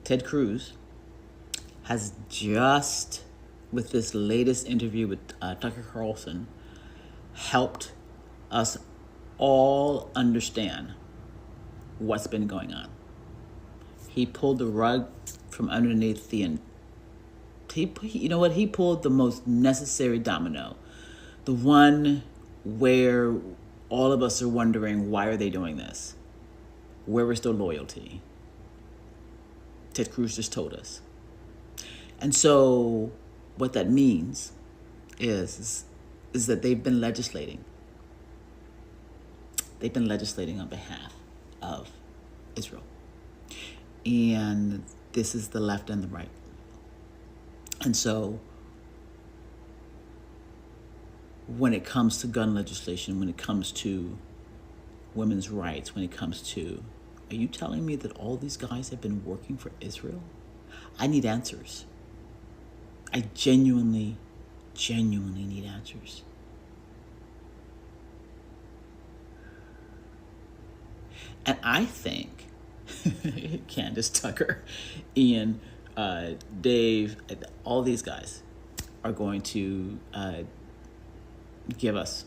Ted Cruz has just, with this latest interview with Tucker Carlson, helped us all understand what's been going on. He pulled the rug from underneath he pulled the most necessary domino, the one where all of us are wondering, why are they doing this? Where is their loyalty? Ted Cruz just told us. And so what that means is that they've been legislating. They've been legislating on behalf of Israel. And this is the left and the right. And so when it comes to gun legislation, when it comes to women's rights, when it comes to, are you telling me that all these guys have been working for Israel? I need answers. I genuinely need answers. And I think Candace, Tucker, Ian, Dave, all these guys are going to give us,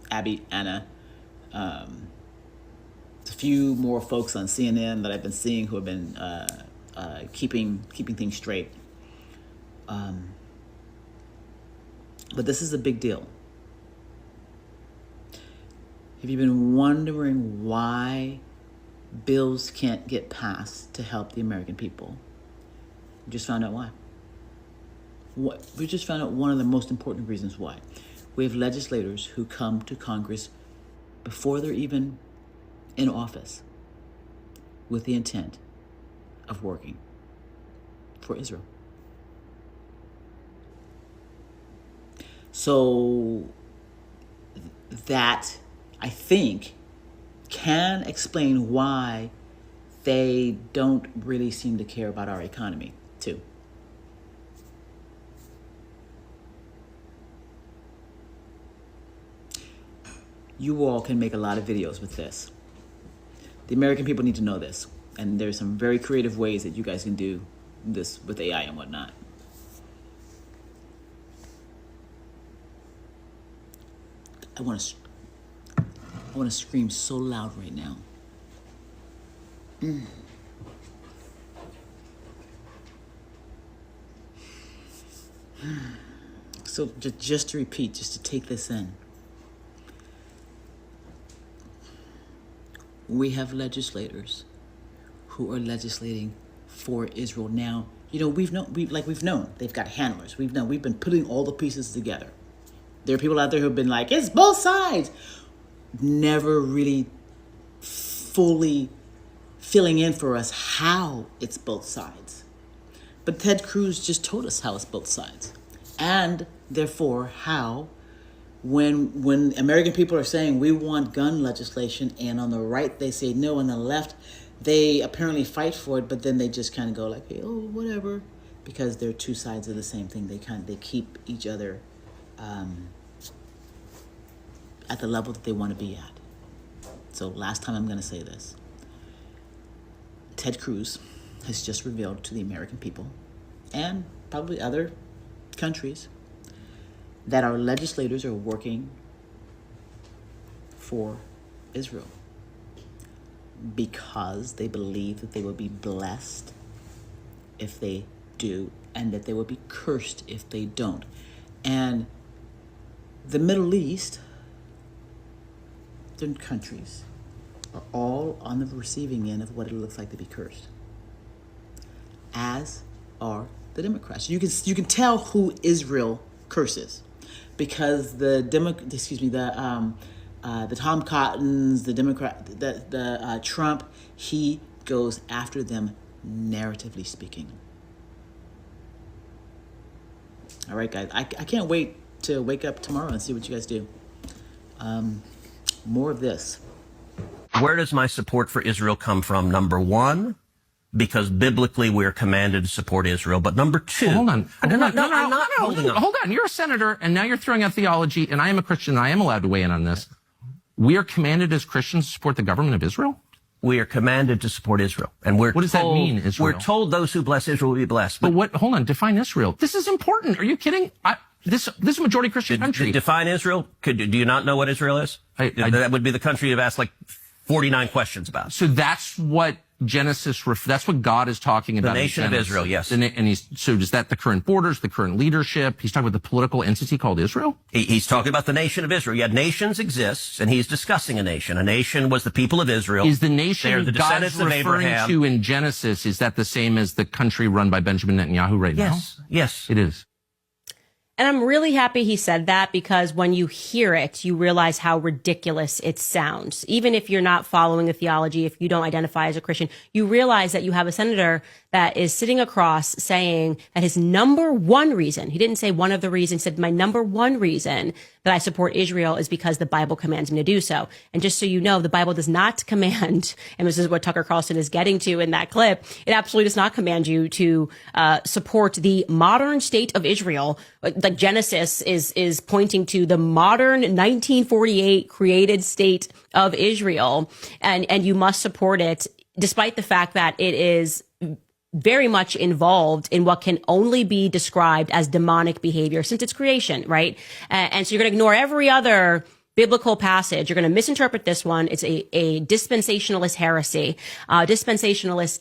Abby, Anna, a few more folks on CNN that I've been seeing who have been keeping things straight. But this is a big deal. Have you been wondering why bills can't get passed to help the American people? We just found out why. We just found out one of the most important reasons why. We have legislators who come to Congress before they're even in office with the intent of working for Israel. So that, I think, can explain why they don't really seem to care about our economy, too. You all can make a lot of videos with this. The American people need to know this. And there's some very creative ways that you guys can do this with AI and whatnot. I want to scream so loud right now. So just to repeat, just to take this in. We have legislators who are legislating for Israel. Now, we've known they've got handlers. We've been putting all the pieces together. There are people out there who have been like, it's both sides. Never really fully filling in for us how it's both sides. But Ted Cruz just told us how it's both sides. And therefore, how when American people are saying we want gun legislation, and on the right they say no, on the left they apparently fight for it, but then they just kind of go like, hey, oh, whatever, because they're two sides of the same thing. They keep each other at the level that they want to be at. So last time I'm going to say this. Ted Cruz has just revealed to the American people, and probably other countries, that our legislators are working for Israel because they believe that they will be blessed if they do, and that they will be cursed if they don't. And the Middle East, different countries, are all on the receiving end of what it looks like to be cursed, as are the Democrats. You can tell who Israel curses, because the Tom Cottons, the Democrat, the Trump, he goes after them narratively speaking. All right, guys, I can't wait to wake up tomorrow and see what you guys do. More of this. Where does my support for Israel come from? Number one, because biblically we're commanded to support Israel. But number two... Hold on. I'm not holding on. Hold on. You're a senator, and now you're throwing out theology, and I am a Christian, and I am allowed to weigh in on this. We are commanded as Christians to support the government of Israel? we are commanded to support Israel. And we're What does that told, mean, Israel? We're told those who bless Israel will be blessed. But what, hold on, define Israel. This is important. Are you kidding? This is a majority Christian country. Define Israel? Do you not know what Israel is? That would be the country you've asked like 49 questions about. So that's what Genesis, that's what God is talking about. The nation of Israel, yes. And so is that the current borders, the current leadership? He's talking about the political entity called Israel? He's talking about the nation of Israel. Yeah, nations exist, and he's discussing a nation. A nation was the people of Israel. Is the nation They're the God's descendants of referring Abraham. to in Genesis, is that the same as the country run by Benjamin Netanyahu right now? Yes. It is. And I'm really happy he said that, because when you hear it, you realize how ridiculous it sounds. Even if you're not following a theology, if you don't identify as a Christian, you realize that you have a senator that is sitting across saying that his number one reason, he didn't say one of the reasons, he said my number one reason that I support Israel is because the Bible commands me to do so. And just so you know, the Bible does not command, and this is what Tucker Carlson is getting to in that clip, it absolutely does not command you to support the modern state of Israel. Like Genesis is pointing to the modern 1948 created state of Israel, and you must support it despite the fact that it is very much involved in what can only be described as demonic behavior since its creation, right? And so you're going to ignore every other biblical passage. You're going to misinterpret this one. It's a dispensationalist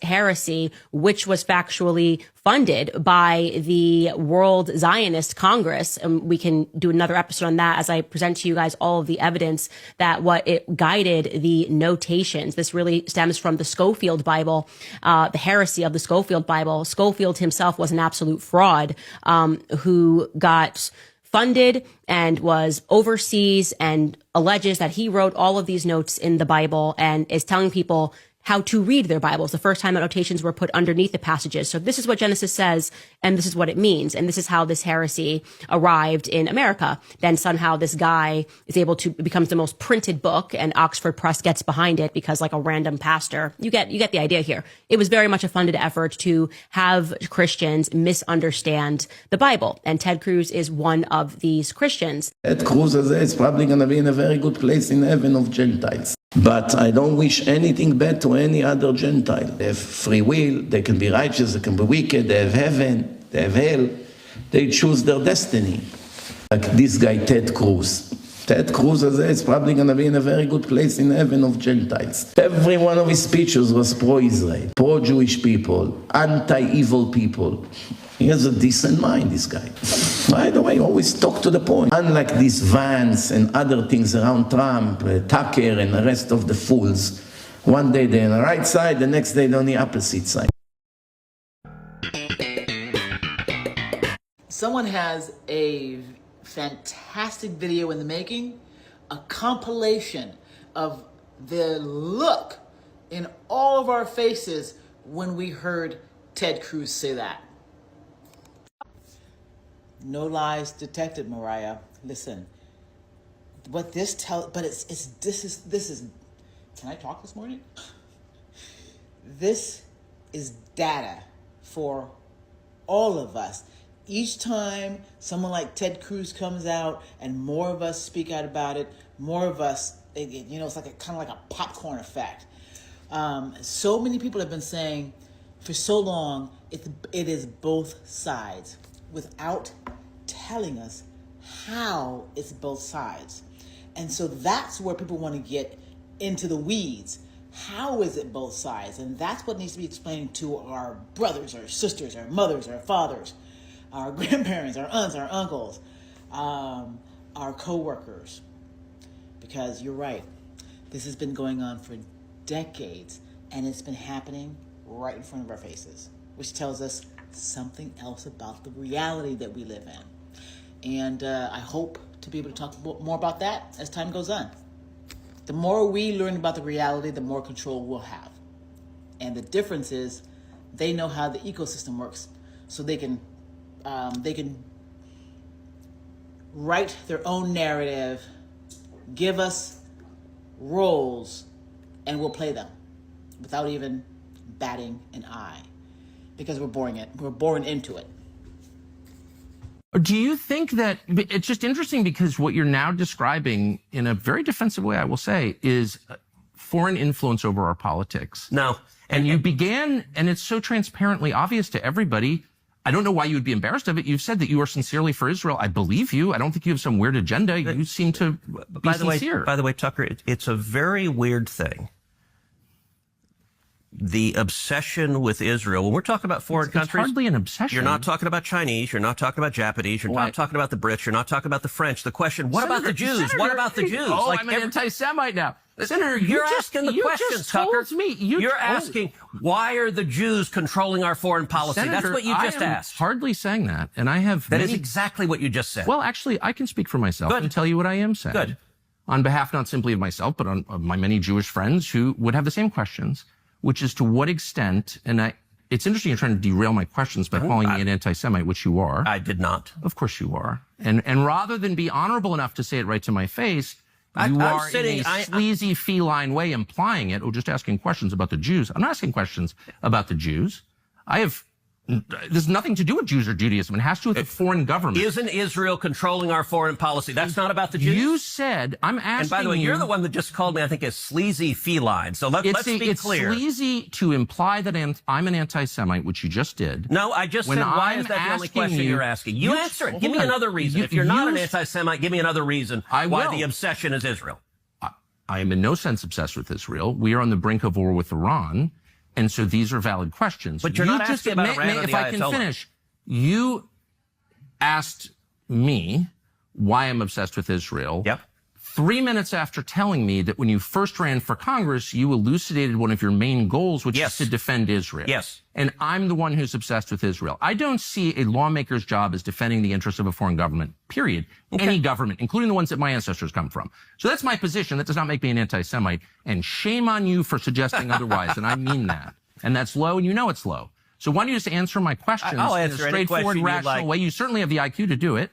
heresy, which was factually funded by the World Zionist Congress. And we can do another episode on that as I present to you guys all of the evidence that what it guided the notations. This really stems from the Schofield Bible, the heresy of the Schofield Bible. Schofield himself was an absolute fraud, who got funded and was overseas and alleges that he wrote all of these notes in the Bible and is telling people how to read their Bibles. The first time that notations were put underneath the passages. So this is what Genesis says, and this is what it means. And this is how this heresy arrived in America. Then somehow this guy is able to, becomes the most printed book, and Oxford Press gets behind it because like a random pastor. You get the idea here. It was very much a funded effort to have Christians misunderstand the Bible. And Ted Cruz is one of these Christians. Ted Cruz is probably going to be in a very good place in heaven of Gentiles. But I don't wish anything bad to any other Gentile. They have free will, they can be righteous, they can be wicked, they have heaven, they have hell. They choose their destiny. Like this guy, Ted Cruz. Ted Cruz is probably going to be in a very good place in heaven of Gentiles. Every one of his speeches was pro-Israel, pro-Jewish people, anti-evil people. He has a decent mind, this guy. By the way, always talk to the point. Unlike these Vance and other things around Trump, Tucker and the rest of the fools, one day they're on the right side, the next day they're on the opposite side. Someone has a fantastic video in the making, a compilation of the look in all of our faces when we heard Ted Cruz say that. No lies detected, Mariah. Listen, what this tells, but this is. Can I talk this morning? This is data for all of us. Each time someone like Ted Cruz comes out and more of us speak out about it, more of us, it's like kind of like a popcorn effect. So many people have been saying for so long, it is both sides without telling us how it's both sides. And so that's where people want to get into the weeds. How is it both sides? And that's what needs to be explained to our brothers, our sisters, our mothers, our fathers, our grandparents, our aunts, our uncles, our co-workers. Because you're right, this has been going on for decades, and it's been happening right in front of our faces, which tells us something else about the reality that we live in. And I hope to be able to talk more about that as time goes on. The more we learn about the reality, the more control we'll have. And the difference is they know how the ecosystem works, so they can write their own narrative, give us roles, and we'll play them without even batting an eye, because we're born into it. Do you think that it's just interesting because what you're now describing in a very defensive way, I will say, is foreign influence over our politics. No. And you began, and it's so transparently obvious to everybody. I don't know why you would be embarrassed of it. You've said that you are sincerely for Israel. I believe you. I don't think you have some weird agenda. You seem to be sincere. By the way, Tucker, it's a very weird thing. The obsession with Israel, when we're talking about foreign countries, it's hardly an obsession. You're not talking about Chinese. You're not talking about Japanese. You're not talking about the Brits. You're not talking about the French. The question, what about the Jews? What about the Jews? Oh, like I'm an anti-Semite now. Senator, you're asking the questions, Tucker. You're asking, why are the Jews controlling our foreign policy? Senator, that's what you just asked. Hardly saying that. And I have That is exactly what you just said. Well, actually, I can speak for myself and tell you what I am saying. Good. On behalf not simply of myself, but of my many Jewish friends who would have the same questions, which is to what extent, and it's interesting you're trying to derail my questions by calling me an anti-Semite, which you are. I did not. Of course you are. And rather than be honorable enough to say it right to my face, you are in a sleazy feline way implying it, or just asking questions about the Jews. I'm not asking questions about the Jews. There's nothing to do with Jews or Judaism. It has to do with the foreign government. Isn't Israel controlling our foreign policy? That's not about the Jews. You said, I'm asking you. And by the way, you're the one that just called me, I think, a sleazy feline. So let's be clear. It's sleazy to imply that I'm an anti-Semite, which you just did. No, I just said, why is that the only question you're asking? You answer it. Give me another reason. If you're not an anti-Semite, give me another reason why the obsession is Israel. I am in no sense obsessed with Israel. We are on the brink of war with Iran. And so these are valid questions. But you're not asking about Iran or the If I can finish, you asked me why I'm obsessed with Israel. Yep. 3 minutes after telling me that when you first ran for Congress, you elucidated one of your main goals, which is to defend Israel. Yes. And I'm the one who's obsessed with Israel. I don't see a lawmaker's job as defending the interests of a foreign government, period. Okay. Any government, including the ones that my ancestors come from. So that's my position. That does not make me an anti-Semite. And shame on you for suggesting otherwise. And I mean that. And that's low, and you know it's low. So why don't you just answer my questions I'll answer in a straightforward, rational way? You certainly have the IQ to do it.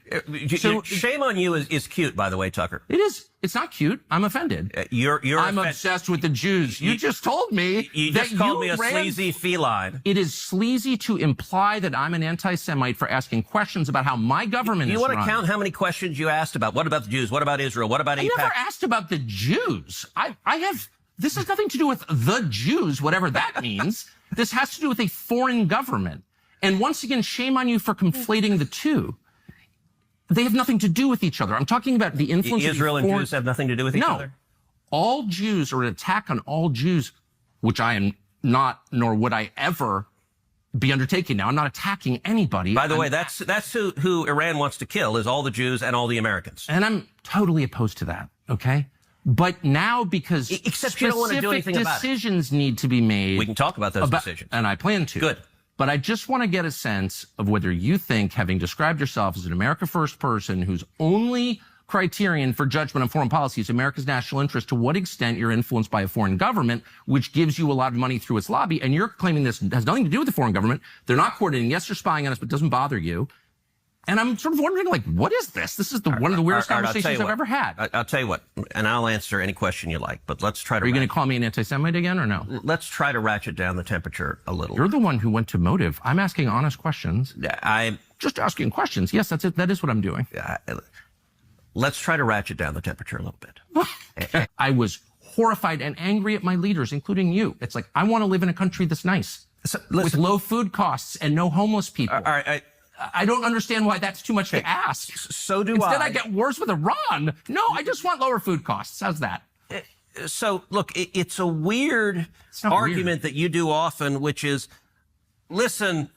So shame on you is cute, by the way, Tucker. It is. It's not cute. I'm offended. I'm obsessed with the Jews. You just told me you just called me a sleazy feline. It is sleazy to imply that I'm an anti-Semite for asking questions about how my government is run. You want to count how many questions you asked about? What about the Jews? What about Israel? What about AIPAC? I never asked about the Jews. This has nothing to do with the Jews, whatever that means. This has to do with a foreign government. And once again, shame on you for conflating the two. They have nothing to do with each other. I'm talking about the influence of Israel and Jews have nothing to do with each other? All Jews, or an attack on all Jews, which I am not, nor would I ever be undertaking now. I'm not attacking anybody. By the way, that's who Iran wants to kill, is all the Jews and all the Americans. And I'm totally opposed to that, okay? But now, because except you don't want to do anything about it. Decisions need to be made. We can talk about those decisions. And I plan to. Good. But I just want to get a sense of whether you think, having described yourself as an America First person whose only criterion for judgment on foreign policy is America's national interest, to what extent you're influenced by a foreign government, which gives you a lot of money through its lobby, and you're claiming this has nothing to do with the foreign government. They're not coordinating. Yes, they're spying on us, but it doesn't bother you. And I'm sort of wondering, like, what is this? This is one of the weirdest conversations I've ever had. I'll tell you what, and I'll answer any question you like, but let's try to... Are you going to call me an anti-Semite again, or no? Let's try to ratchet down the temperature a little. You're the one who went to motive. I'm asking honest questions. I'm just asking questions. Yes, that's it. That is what I'm doing. Let's try to ratchet down the temperature a little bit. I was horrified and angry at my leaders, including you. It's like, I want to live in a country that's nice, with low food costs and no homeless people. All right, I don't understand why that's too much to ask. So do Instead, I get worse with Iran. No, I just want lower food costs. How's that? So, look, it's a weird argument that you do often, which is, listen,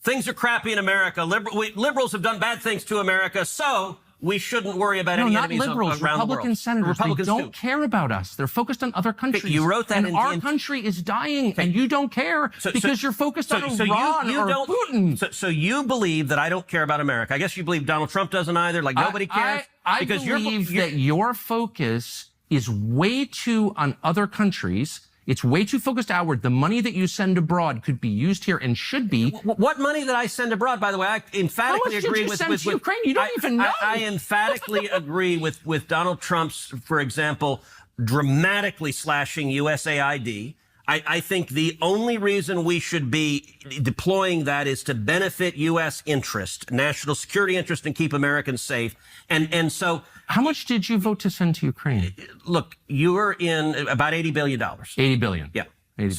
things are crappy in America. Liberals have done bad things to America, so we shouldn't worry about any enemies around the world. Republican senators. Republicans they don't care about us. They're focused on other countries. You wrote that and our country is dying, and you don't care because you're focused on Iran or Putin. So you believe that I don't care about America. I guess you believe Donald Trump doesn't either, like nobody cares? I believe that your focus is way too on other countries. It's way too focused outward. The money that you send abroad could be used here and should be. What money that I send abroad, by the way, I emphatically agree with. How much did you send to Ukraine? You don't even know. I emphatically agree with Donald Trump's, for example, dramatically slashing USAID. I think the only reason we should be deploying that is to benefit U.S. interest, national security interest, and keep Americans safe. And so, how much did you vote to send to Ukraine? Look, you're in about $80 billion. $80 billion. Yeah. 80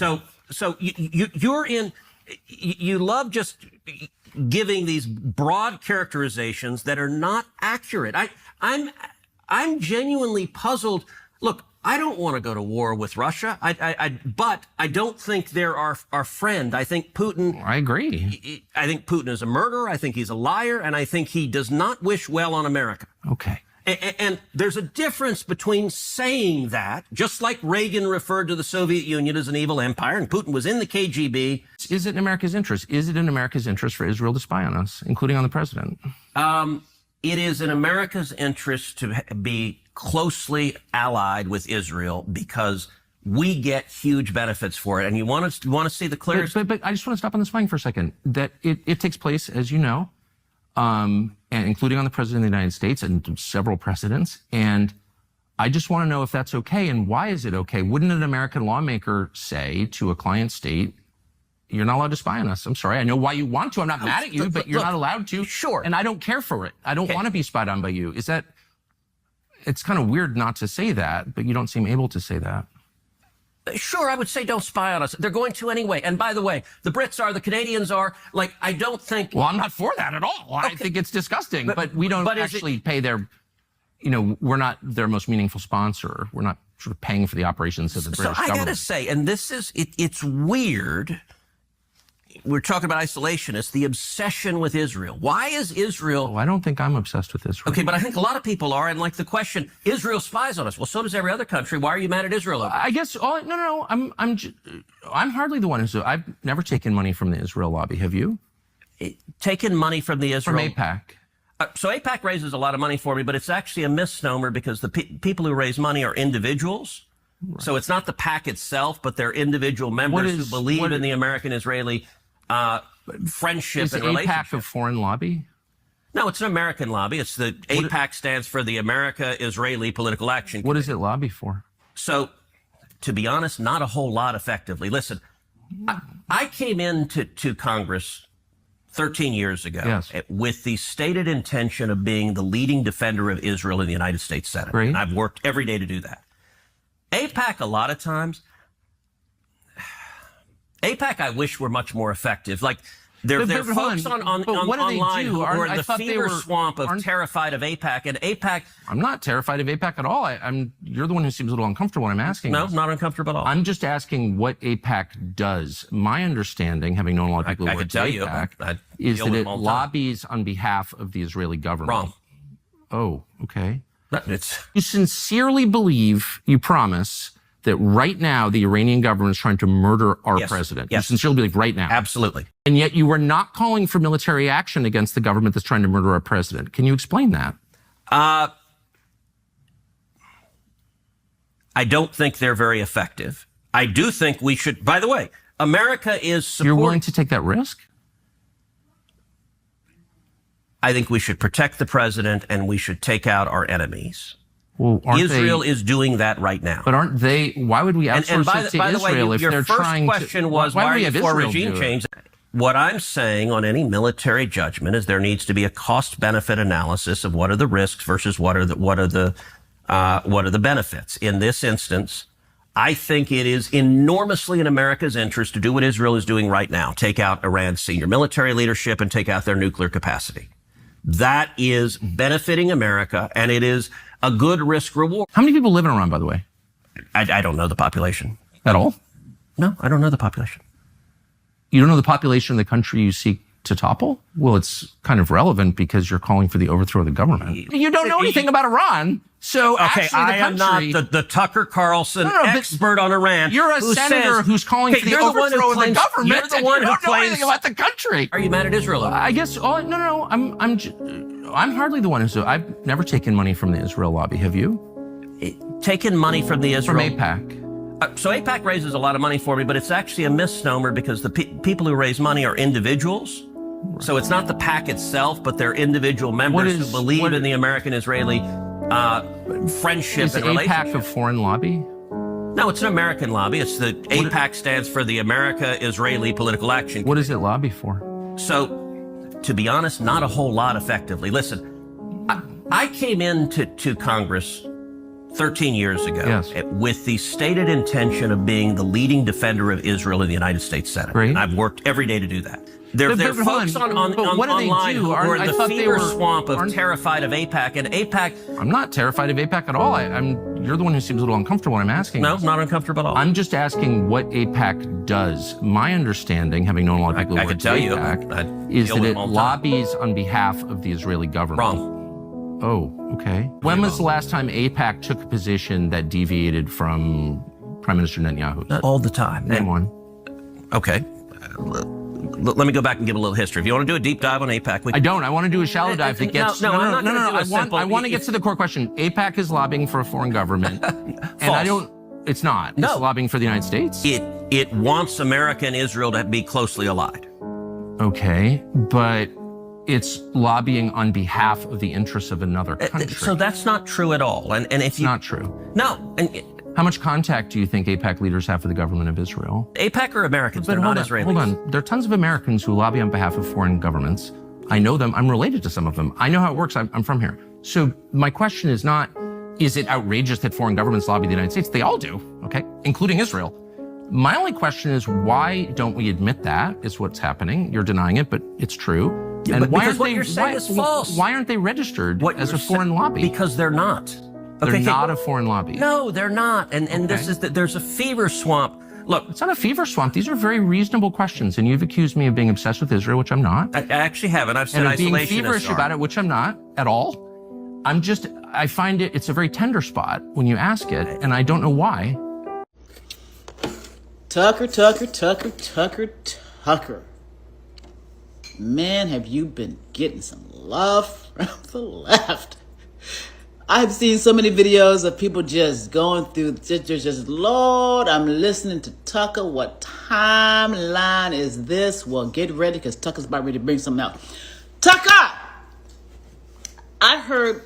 so you're in. You love just giving these broad characterizations that are not accurate. I'm genuinely puzzled. Look, I don't want to go to war with Russia. But I don't think they're our friend. I think Putin. I agree. I think Putin is a murderer. I think he's a liar, and I think he does not wish well on America. Okay. And there's a difference between saying that, just like Reagan referred to the Soviet Union as an evil empire, and Putin was in the KGB. Is it in America's interest? Is it in America's interest for Israel to spy on us, including on the president? It is in America's interest to be closely allied with Israel because we get huge benefits for it. And you want to see the clearest. But I just want to stop on this flying for a second. That it takes place, as you know, and including on the president of the United States and several precedents. And I just want to know if that's okay and why is it okay? Wouldn't an American lawmaker say to a client state, you're not allowed to spy on us? I'm sorry. I know why you want to. I'm not mad at you, but you're not allowed to. Sure. And I don't care for it. I don't want to be spied on by you. Is that, it's kind of weird not to say that, but you don't seem able to say that. Sure, I would say don't spy on us. They're going to anyway. And by the way, the Brits are, the Canadians are. Like, I don't think... Well, I'm not for that at all. Okay. I think it's disgusting. But we don't actually pay their... You know, we're not their most meaningful sponsor. We're not sort of paying for the operations of the British government. So I got to say, and this is... It's weird... We're talking about isolationists, the obsession with Israel. Why is Israel... Oh, I don't think I'm obsessed with Israel. Okay, but I think a lot of people are. And like the question, Israel spies on us. Well, so does every other country. Why are you mad at Israel? I guess... No. I'm hardly the one who's... I've never taken money from the Israel lobby. Have you? Taken money from the Israel... From AIPAC. So AIPAC raises a lot of money for me, but it's actually a misnomer because the people who raise money are individuals. Right. So it's not the PAC itself, but they're individual members who believe in the American-Israeli... friendship and relationship. Is AIPAC a foreign lobby? No, it's an American lobby. It's the AIPAC stands for the America-Israeli Political Action Committee. What does it lobby for? So, to be honest, not a whole lot effectively. Listen, I came into Congress 13 years ago with the stated intention of being the leading defender of Israel in the United States Senate. Great. And I've worked every day to do that. AIPAC, a lot of times, AIPAC, I wish were much more effective. Like, there are folks online who are in the fever swamp of terrified of AIPAC. And AIPAC... I'm not terrified of AIPAC at all. You're the one who seems a little uncomfortable when I'm asking. No, not uncomfortable at all. I'm just asking what AIPAC does. My understanding, having known a lot of people who work at AIPAC, is that it lobbies on behalf of the Israeli government. Wrong. Oh, okay. You sincerely believe, you promise... that right now the Iranian government is trying to murder our president. Yes. You sincerely believe right now. Absolutely. And yet you are not calling for military action against the government that's trying to murder our president. Can you explain that? I don't think they're very effective. I do think we should, by the way, America is You're willing to take that risk? I think we should protect the president and we should take out our enemies. Well, Israel is doing that right now. But aren't they? Why would we outsource it to Israel if they're trying to? Your first question was, why are you for regime change? What I'm saying on any military judgment is there needs to be a cost-benefit analysis of what are the risks versus what are the benefits. In this instance, I think it is enormously in America's interest to do what Israel is doing right now: take out Iran's senior military leadership and take out their nuclear capacity. That is benefiting America, and it is a good risk reward. How many people live in Iran, by the way? I don't know the population. At all? No, I don't know the population. You don't know the population of the country you seek to topple? Well, it's kind of relevant because you're calling for the overthrow of the government. You don't know anything about Iran. So okay, I am not the Tucker Carlson expert on Iran. You're a senator who's calling for the overthrow of the government. You're the one who claims anything about the country. Are you mad at Israel? I guess. No. I'm hardly the one who's. I've never taken money from the Israel lobby. Have you? Taken money from the Israel from AIPAC. So AIPAC raises a lot of money for me, but it's actually a misnomer because the people who raise money are individuals. Right. So it's not the PAC itself, but they're individual members who believe in the American-Israeli friendship and relationship. Is AIPAC a foreign lobby? No, it's an American lobby. It's the AIPAC stands for the America-Israeli Political Action. What does it lobby for? So, to be honest, not a whole lot effectively. Listen, I came into Congress 13 years ago with the stated intention of being the leading defender of Israel in the United States Senate. Great. And I've worked every day to do that. There are folks online who are in the fever swamp of terrified of AIPAC, and AIPAC... I'm not terrified of AIPAC at all. You're the one who seems a little uncomfortable when I'm asking. No, not uncomfortable at all. I'm just asking what AIPAC does. My understanding, having known a lot of people who work at AIPAC, is that it lobbies on behalf of the Israeli government. Wrong. Oh, okay. When was the last time AIPAC took a position that deviated from Prime Minister Netanyahu? All the time. Name one. Okay. Let me go back and give a little history. If you want to do a deep dive on AIPAC, I don't. I want to do a shallow dive that gets... No. I want to get to the core question. AIPAC is lobbying for a foreign government. And I don't... It's not. No. It's lobbying for the United States. It wants America and Israel to be closely allied. Okay, but it's lobbying on behalf of the interests of another country. So that's not true at all. And if it's not true. No. How much contact do you think AIPAC leaders have with the government of Israel? AIPAC are Americans, they're not Israelis. Hold on. There are tons of Americans who lobby on behalf of foreign governments. I know them. I'm related to some of them. I know how it works. I'm from here. So my question is not, is it outrageous that foreign governments lobby the United States? They all do, okay, including Israel. My only question is, why don't we admit that is what's happening? You're denying it, but it's true. Yeah, and why aren't you're saying is false. Why aren't they registered as a foreign lobby? Because they're not. They're not a foreign lobby. No, they're not. And this is that there's a fever swamp. Look, it's not a fever swamp. These are very reasonable questions, and you've accused me of being obsessed with Israel, which I'm not. I actually haven't. I've said and being isolationist feverish about it, which I'm not at all. I find it's a very tender spot when you ask it, and I don't know why. Tucker. Man, have you been getting some love from the left? I've seen so many videos of people just going through, just Lord, I'm listening to Tucker. What timeline is this? Well, get ready, because Tucker's about ready to bring something out. Tucker! I heard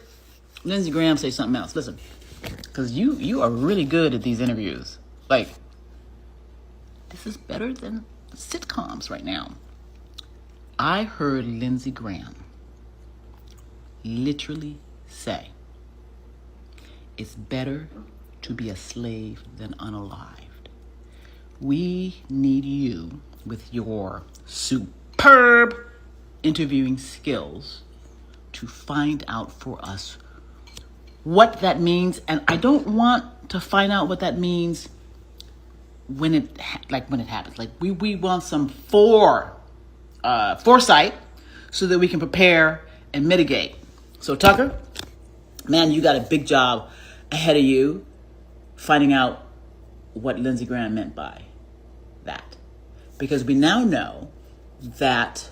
Lindsey Graham say something else. Listen, because you are really good at these interviews. Like, this is better than sitcoms right now. I heard Lindsey Graham literally say, it's better to be a slave than unalived. We need you with your superb interviewing skills to find out for us what that means. And I don't want to find out what that means when it happens. Like we want some foresight so that we can prepare and mitigate. So Tucker, man, you got a big job ahead of you finding out what Lindsey Graham meant by that. Because we now know that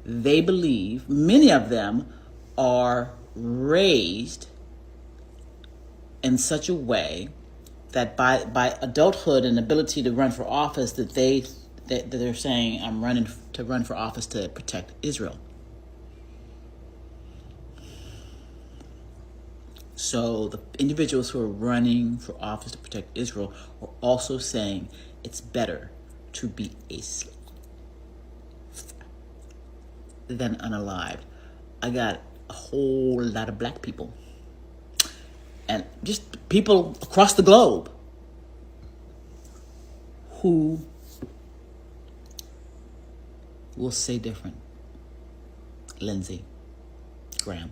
they believe, many of them are raised in such a way that by adulthood and ability to run for office, that they're saying, I'm running to run for office to protect Israel. So the individuals who are running for office to protect Israel are also saying it's better to be a slave than unalived. I got a whole lot of black people and just people across the globe who will say different. Lindsey Graham.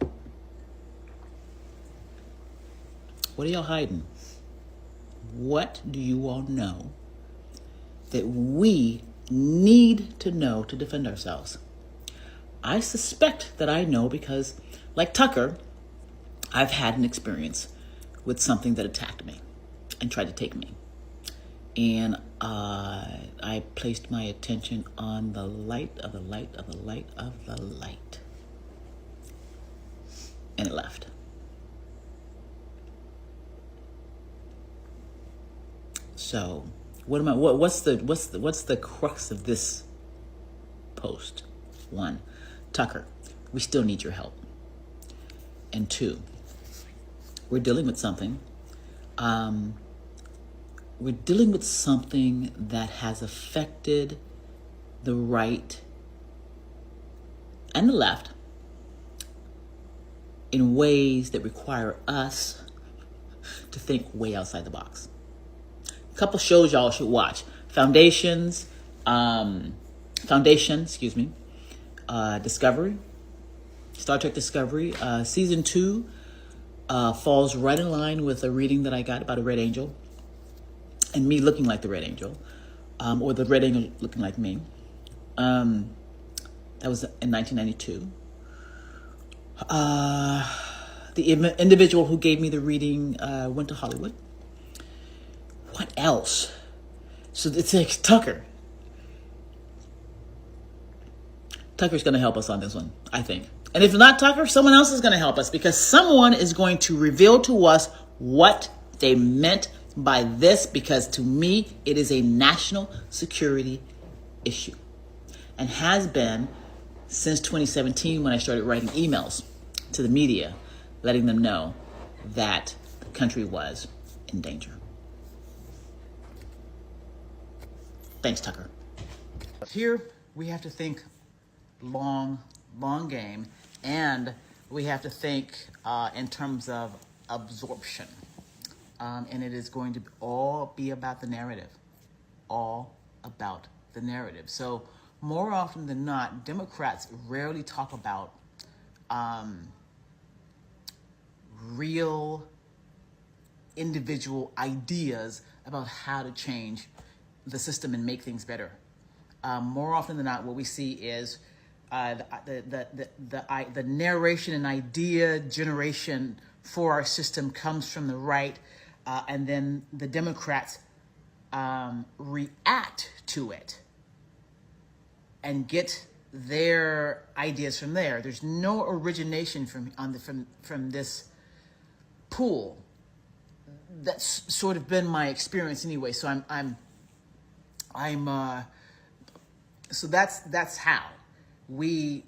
What are y'all hiding? What do you all know that we need to know to defend ourselves? I suspect that I know because, like Tucker, I've had an experience with something that attacked me and tried to take me. And I placed my attention on the light of the light of the light of the light. And it left. So, what's the crux of this post? 1, Tucker, we still need your help. And 2, we're dealing with something we're dealing with something that has affected the right and the left in ways that require us to think way outside the box. A couple shows y'all should watch. Foundation, Discovery, Star Trek Discovery. Season 2 falls right in line with a reading that I got about a red angel and me looking like the red angel, or the red angel looking like me. That was in 1992. The individual who gave me the reading went to Hollywood. What else? So it's like Tucker. Tucker's going to help us on this one, I think. And if not Tucker, someone else is going to help us, because someone is going to reveal to us what they meant by this, because to me, it is a national security issue and has been since 2017, when I started writing emails to the media, letting them know that the country was in danger. Thanks, Tucker. Here, we have to think long game, and we have to think in terms of absorption. And it is going to all be about the narrative. All about the narrative. So more often than not, Democrats rarely talk about real individual ideas about how to change the system and make things better. More often than not, what we see is the narration and idea generation for our system comes from the right, and then the Democrats react to it and get their ideas from there. There's no origination from this pool. That's sort of been my experience anyway. So so that's how we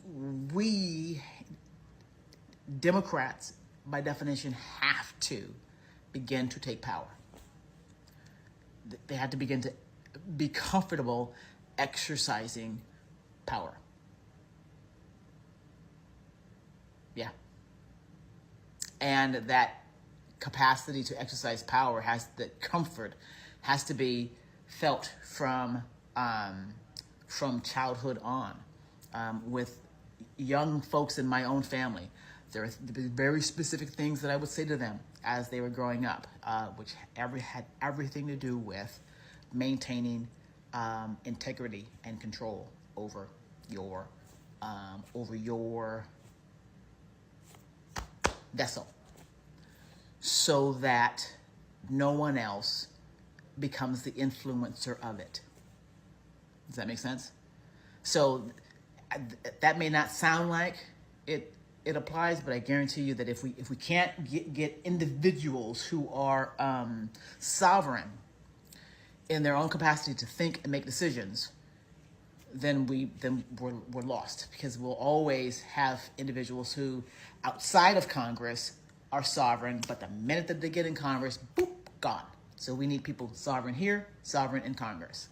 Democrats, by definition, have to begin to take power. They have to begin to be comfortable exercising power. Yeah. And that capacity to exercise power has to be felt from childhood on. With young folks in my own family, there are very specific things that I would say to them as they were growing up, which had everything to do with maintaining integrity and control over your vessel, so that no one else becomes the influencer of it. Does that make sense? So that may not sound like it applies, but I guarantee you that if we can't get individuals who are sovereign in their own capacity to think and make decisions, then we're lost, because we'll always have individuals who outside of Congress are sovereign, but the minute that they get in Congress, boop, gone. So we need people sovereign here, sovereign in Congress.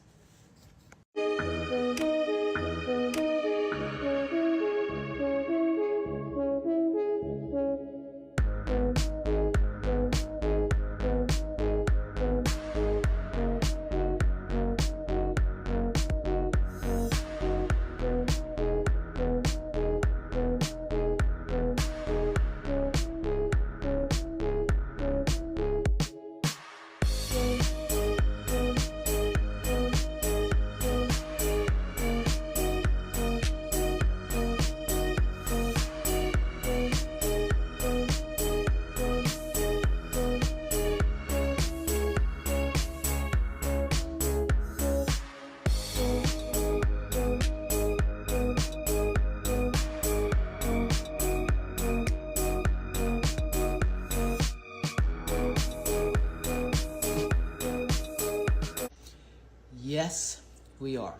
Yes, we are.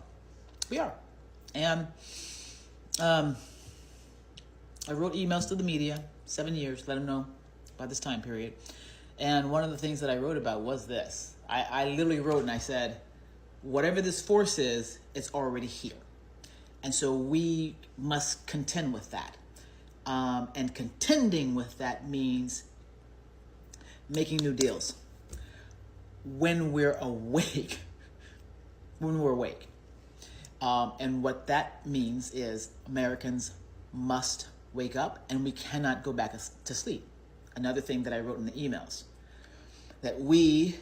We are. And I wrote emails to the media, 7 years, let them know by this time period. And one of the things that I wrote about was this. I literally wrote and I said, whatever this force is, it's already here. And so we must contend with that. And contending with that means making new deals. When we're awake, and what that means is Americans must wake up, and we cannot go back to sleep. Another thing that I wrote in the emails, that we,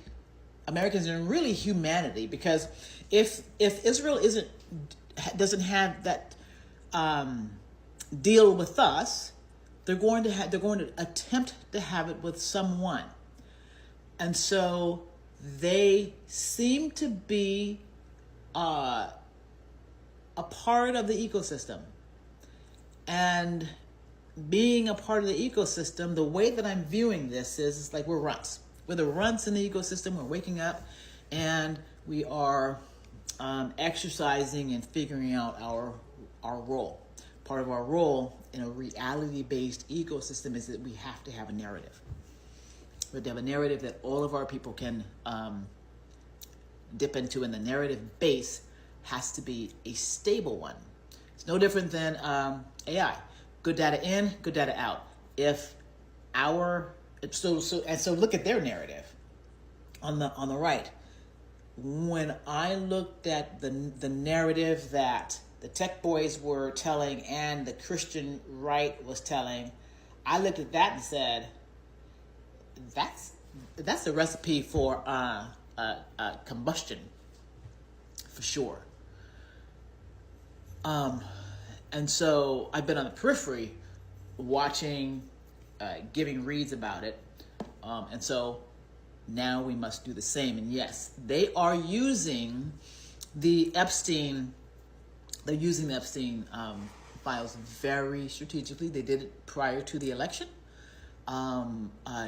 Americans, and really humanity, because if Israel doesn't have that deal with us, they're going to attempt to have it with someone. And so they seem to be a part of the ecosystem. And being a part of the ecosystem, the way that I'm viewing this is it's like we're runts. We're the runts in the ecosystem. We're waking up and we are exercising and figuring out our role. Part of our role in a reality-based ecosystem is that we have to have a narrative. We have to have a narrative that all of our people can dip into, and the narrative base has to be a stable one. It's no different than AI. Good data in, good data out. So look at their narrative on the right. When I looked at the narrative that the tech boys were telling and the Christian right was telling, I looked at that and said, that's a recipe for combustion, for sure. And so I've been on the periphery watching, giving reads about it. And so now we must do the same. And yes, they are using the Epstein files very strategically. They did it prior to the election,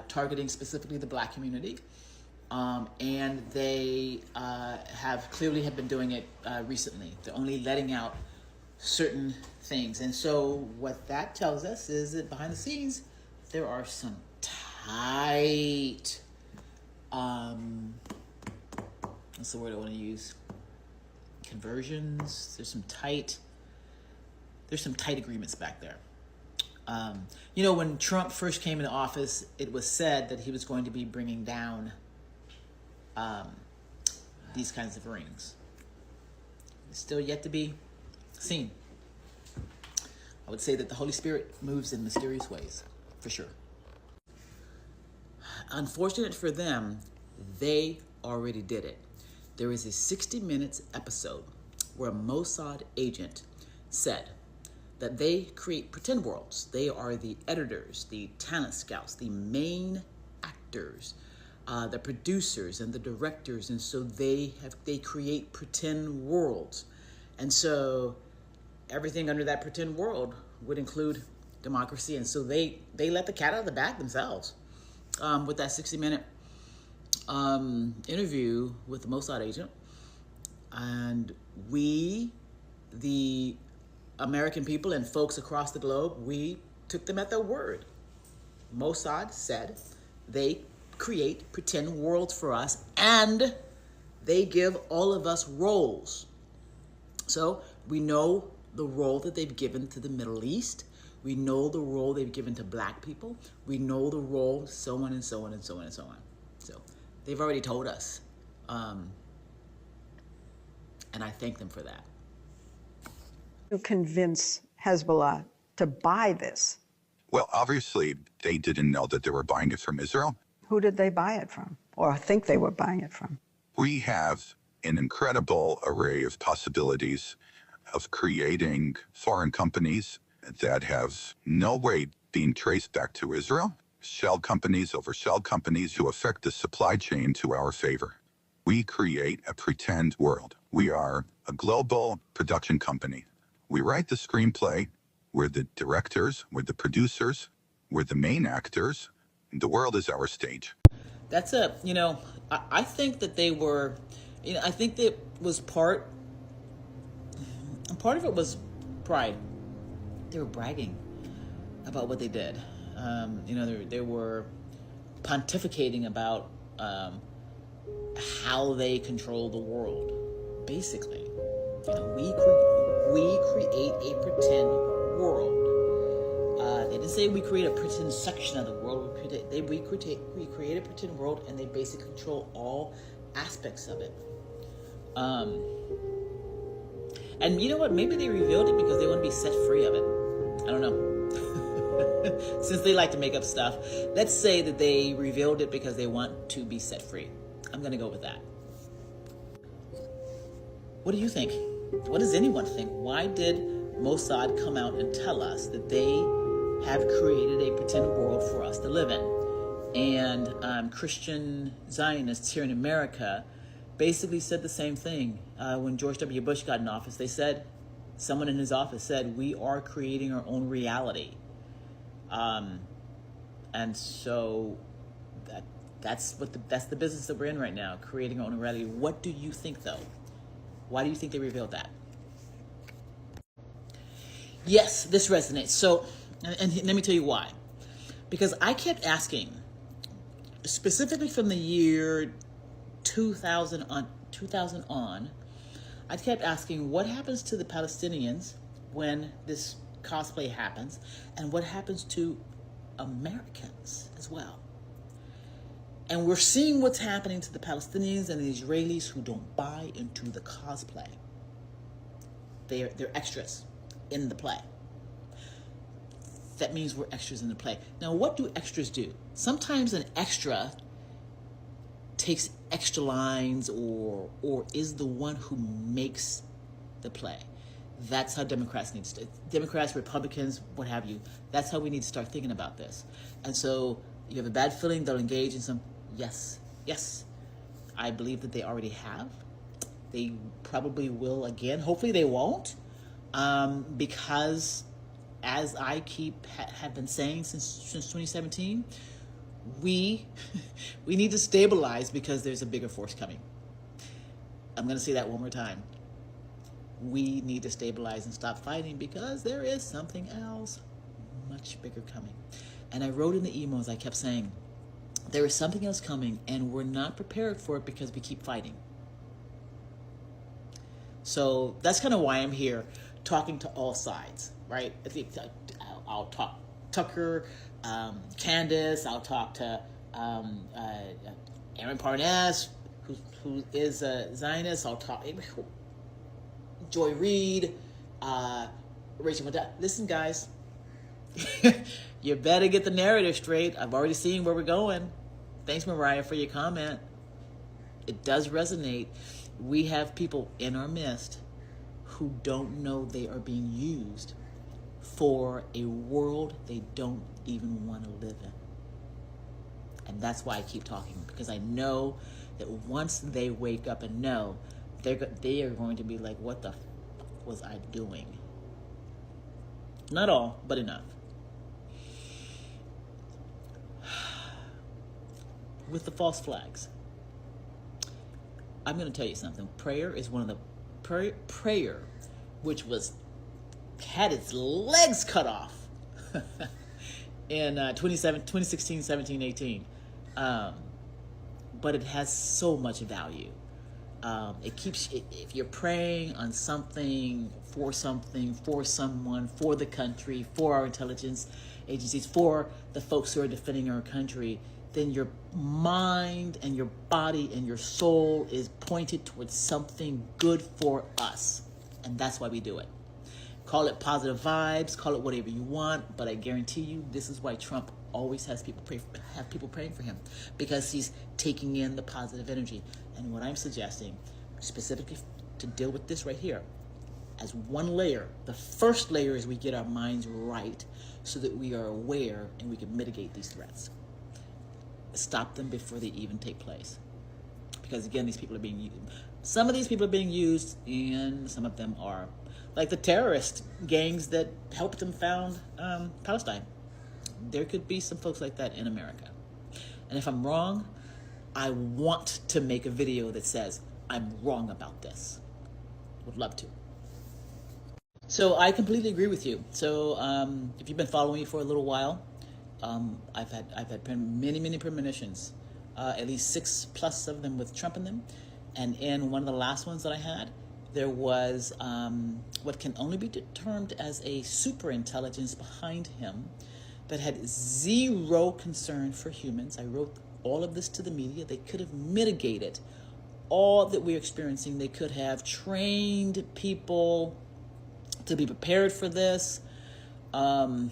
targeting specifically the Black community. And they have been doing it recently. They're only letting out certain things. And so what that tells us is that behind the scenes, there are some tight, what's the word I want to use? Conversions. There's some tight agreements back there. When Trump first came into office, it was said that he was going to be bringing down these kinds of rings. It's still yet to be seen. I would say that the Holy Spirit moves in mysterious ways, for sure. Unfortunate for them, they already did it. There is a 60 Minutes episode where a Mossad agent said that they create pretend worlds. They are the editors, the talent scouts, the main actors, the producers and the directors, and so they create pretend worlds. And so everything under that pretend world would include democracy, and so they let the cat out of the bag themselves with that 60-minute interview with the Mossad agent. And we, the American people and folks across the globe, we took them at their word. Mossad said they create pretend worlds for us and they give all of us roles. So we know the role that they've given to the Middle East. We know the role they've given to Black people. We know the role, so on and so on and so on and so on. So they've already told us. And I thank them for that. To convince Hezbollah to buy this? Well, obviously, they didn't know that they were buying it from Israel. Who did they buy it from, or think they were buying it from? We have an incredible array of possibilities of creating foreign companies that have no way being traced back to Israel, shell companies over shell companies who affect the supply chain to our favor. We create a pretend world. We are a global production company. We write the screenplay. We're the directors. We're the producers. We're the main actors. The world is our stage. That's I think that they were, I think that was part of it was pride. They were bragging about what they did. They were pontificating about how they control the world. Basically, we create a pretend world. They didn't say we create a pretend section of the world. We create a pretend world, and they basically control all aspects of it. And you know what? Maybe they revealed it because they want to be set free of it. I don't know. Since they like to make up stuff, let's say that they revealed it because they want to be set free. I'm going to go with that. What do you think? What does anyone think? Why did Mossad come out and tell us that they have created a pretend world for us to live in? And Christian Zionists here in America basically said the same thing. When George W. Bush got in office, someone in his office said, we are creating our own reality. And so that's the business that we're in right now, creating our own reality. What do you think, though? Why do you think they revealed that? Yes, this resonates. So, and let me tell you why. Because I kept asking, specifically from the year 2000 on, I kept asking what happens to the Palestinians when this cosplay happens, and what happens to Americans as well. And we're seeing what's happening to the Palestinians and the Israelis who don't buy into the cosplay. They're extras in the play. That means we're extras in the play. Now, what do extras do? Sometimes an extra takes extra lines or is the one who makes the play. That's how Democrats need to, Democrats, Republicans, what have you. That's how we need to start thinking about this. And so you have a bad feeling they'll engage in some, yes. I believe that they already have. They probably will again. Hopefully they won't. Because as I have been saying since 2017, we need to stabilize because there's a bigger force coming. I'm going to say that one more time. We need to stabilize and stop fighting because there is something else much bigger coming. And I wrote in the emails, I kept saying, there is something else coming and we're not prepared for it because we keep fighting. So that's kind of why I'm here talking to all sides, right? I think I'll talk Tucker, Candace, I'll talk to Aaron Parnas, who is a Zionist, I'll talk Joy Reid, Rachel Maddow. Listen, guys, you better get the narrative straight. I've already seen where we're going. Thanks, Mariah, for your comment. It does resonate. We have people in our midst who don't know they are being used for a world they don't even want to live in. And that's why I keep talking, because I know that once they wake up and know, they are going to be like, what the fuck was I doing? Not all, but enough. With the false flags, I'm going to tell you something. Prayer is one of the prayer, which had its legs cut off in 2016, 17, 18. But it has so much value. If you're praying on something, for someone, for the country, for our intelligence agencies, for the folks who are defending our country, then your mind and your body and your soul is pointed towards something good for us. And that's why we do it. Call it positive vibes, call it whatever you want, but I guarantee you this is why Trump always has people praying for him, because he's taking in the positive energy. And what I'm suggesting, specifically to deal with this right here, as one layer, the first layer is we get our minds right so that we are aware and we can mitigate these threats. Stop them before they even take place. Because again, these people are being used. Some of these people are being used, and some of them are like the terrorist gangs that helped them found Palestine. There could be some folks like that in America. And if I'm wrong, I want to make a video that says I'm wrong about this. Would love to. So I completely agree with you. So if you've been following me for a little while, I've had many premonitions at least 6+ of them with Trump in them. And in one of the last ones that I had, there was what can only be termed as a super intelligence behind him that had zero concern for humans. I wrote all of this to the media. They could have mitigated all that we're experiencing. They could have trained people to be prepared for this. And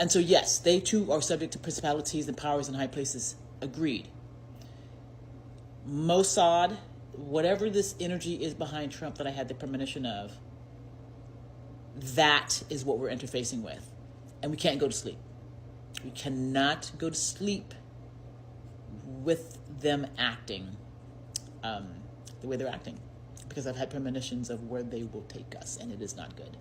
so, yes, they too are subject to principalities and powers in high places. Agreed. Mossad, whatever this energy is behind Trump that I had the premonition of, that is what we're interfacing with. And we can't go to sleep. We cannot go to sleep with them acting the way they're acting, because I've had premonitions of where they will take us, and it is not good.